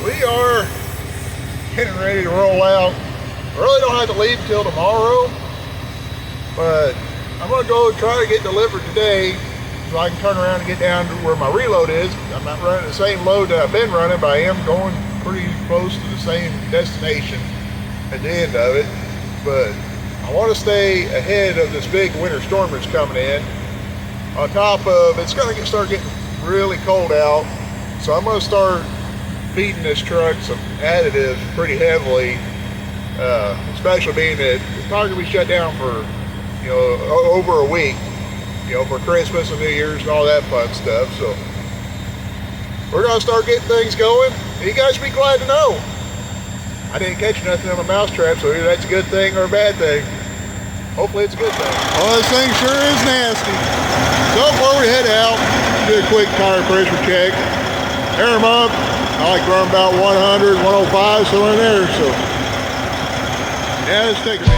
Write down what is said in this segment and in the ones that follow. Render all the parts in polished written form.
We are getting ready to roll out. I really don't have to leave until tomorrow, but I'm going to go try to get delivered today so I can turn around and get down to where my reload is. I'm not running the same load that I've been running, but I am going pretty close to the same destination at the end of it. But I want to stay ahead of this big winter storm that's coming in. On top of, it's going to start getting really cold out, so I'm going to start feeding this truck some additives pretty heavily, especially being that it's probably going to be shut down for, over a week, for Christmas and New Year's and all that fun stuff. So we're going to start getting things going. You guys be glad to know I didn't catch nothing on the mousetrap, so either that's a good thing or a bad thing. Hopefully it's a good thing. Well, this thing sure is nasty. So before we head out, do a quick tire pressure check. Air them up. I like to run about 100, 105, somewhere in there. So yeah, let's take a minute.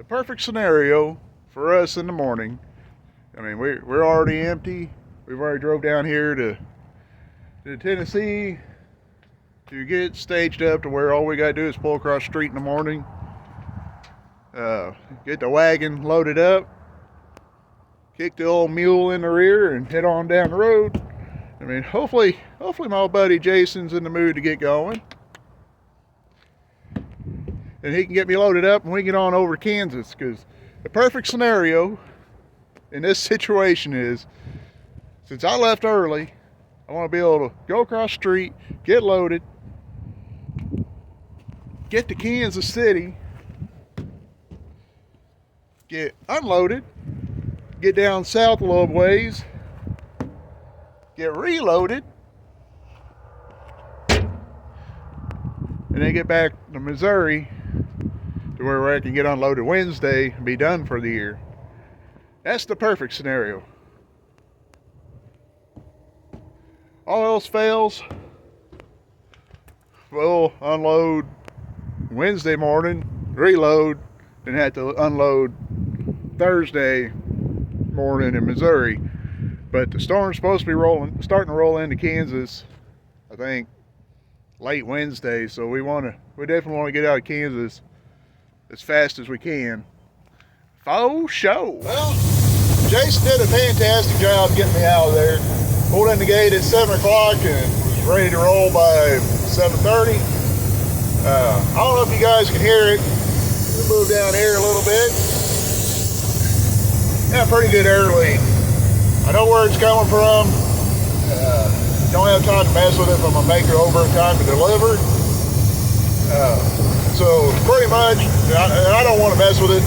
Perfect scenario for us in the morning. I mean, we're already empty. We've already drove down here to Tennessee to get staged up to where all we gotta do is pull across the street in the morning, get the wagon loaded up, kick the old mule in the rear, and head on down the road. I mean, hopefully my old buddy Jason's in the mood to get going, and he can get me loaded up and we can get on over to Kansas. Because the perfect scenario in this situation is, since I left early, I want to be able to go across the street, get loaded, get to Kansas City, get unloaded, get down south a little ways, get reloaded, and then get back to Missouri to where I can get unloaded Wednesday and be done for the year. That's the perfect scenario. All else fails, we'll unload Wednesday morning, reload, then have to unload Thursday morning in Missouri. But the storm's supposed to be starting to roll into Kansas I think, late Wednesday. So we definitely want to get out of Kansas as fast as we can. Faux show. Well, Jason did a fantastic job getting me out of there. Pulled in the gate at 7 o'clock and was ready to roll by 7:30. I don't know if you guys can hear it. We'll move down here a little bit. Yeah, pretty good air leak. I know where it's coming from. Don't have time to mess with it if I'm gonna make it over in time to deliver. So pretty much, I don't want to mess with it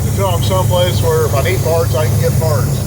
until I'm someplace where if I need parts, I can get parts.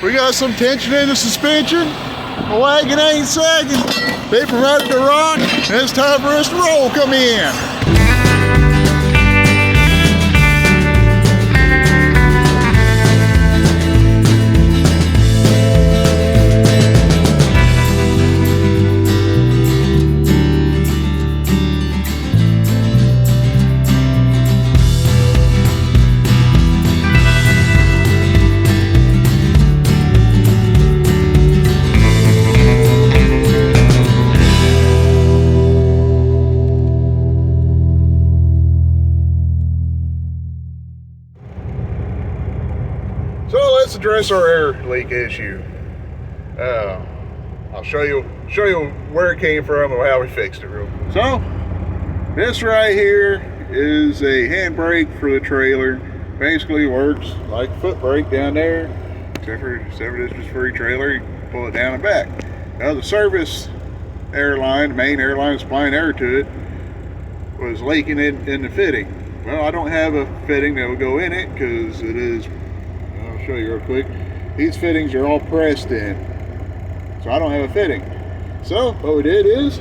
We got some tension in the suspension. The wagon ain't sagging. They provided the rock, and it's time for us to roll. Come in. So let's address our air leak issue. I'll show you where it came from and how we fixed it real quick. So this right here is a handbrake for the trailer. Basically works like a foot brake down there, except for this is for your trailer. You pull it down and back. Now the service airline, the main airline supplying air to it, was leaking in the fitting. Well, I don't have a fitting that will go in it because it is. I'll show you real quick. These fittings are all pressed in, so I don't have a fitting. So what we did is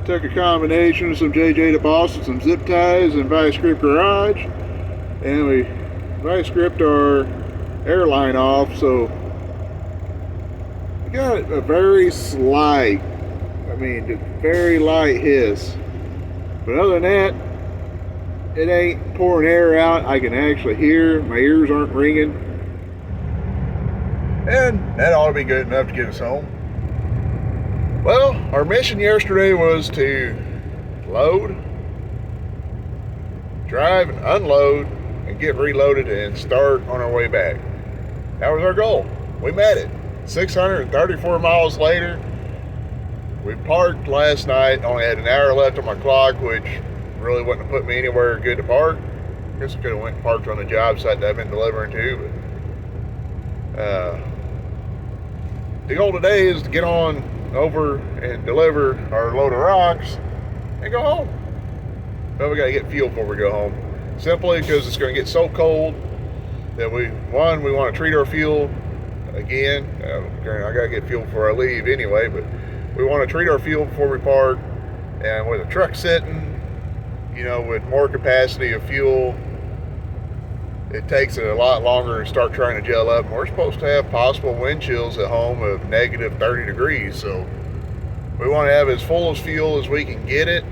took a combination of some JJ deposits, some zip ties, and vice grip garage, and we vice gripped our airline off. So we got a very slight, very light hiss, but other than that, it ain't pouring air out. I can actually hear. My ears aren't ringing. And that ought to be good enough to get us home. Well, our mission yesterday was to load, drive and unload, and get reloaded and start on our way back. That was our goal. We met it. 634 miles later, we parked last night. Only had an hour left on my clock, which really wouldn't have put me anywhere good to park. I guess I could have went and parked on the job site that I've been delivering to, but the goal today is to get on over and deliver our load of rocks and go home. But we got to get fuel before we go home, simply because it's going to get so cold that we want to treat our fuel again. I got to get fuel before I leave anyway, but we want to treat our fuel before we park. And with a truck sitting, with more capacity of fuel, it takes it a lot longer to start trying to gel up. And we're supposed to have possible wind chills at home of negative 30 degrees. So We want to have as full as fuel as we can get it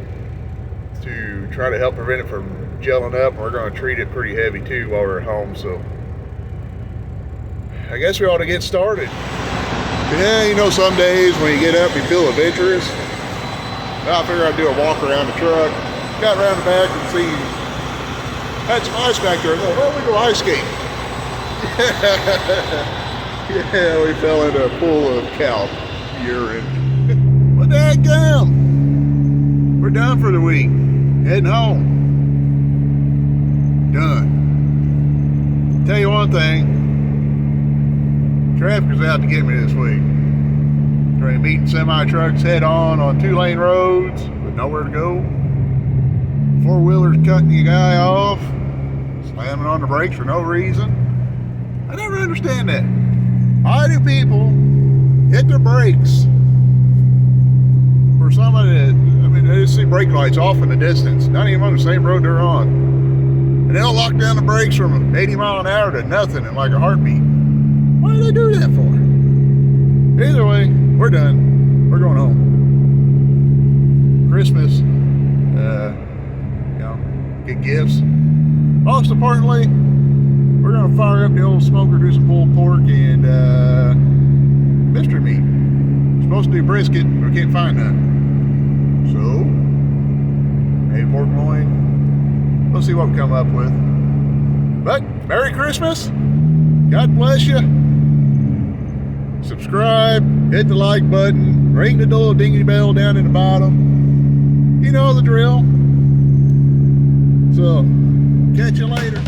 to try to help prevent it from gelling up. We're going to treat it pretty heavy too while we're at home, so I guess we ought to get started. Yeah, you know, some days when you get up you feel adventurous. I figured I'd do a walk around the truck. Got around the back and see, had some ice back there. I thought, well, we go ice skating. Yeah, we fell into a pool of cow urine. Well, dadgum, we're done for the week. Heading home. Done. Tell you one thing, traffic is out to get me this week. Train meeting semi-trucks head on 2-lane roads with nowhere to go. Four-wheelers cutting the guy off, slamming on the brakes for no reason. I never understand that. Why do people hit their brakes for somebody that, I mean, they just see brake lights off in the distance, not even on the same road they're on. And they'll lock down the brakes from 80 mile an hour to nothing in like a heartbeat. Why do they do that for? Either way, we're done. We're going home. Christmas, get gifts. Most importantly, we're going to fire up the old smoker, do some pulled pork and mystery meat. We're supposed to do brisket, but we can't find none. So, maybe pork loin. We'll see what we come up with. But, Merry Christmas. God bless you. Subscribe, hit the like button, ring the little dingy bell down in the bottom. You know the drill. So, catch you later.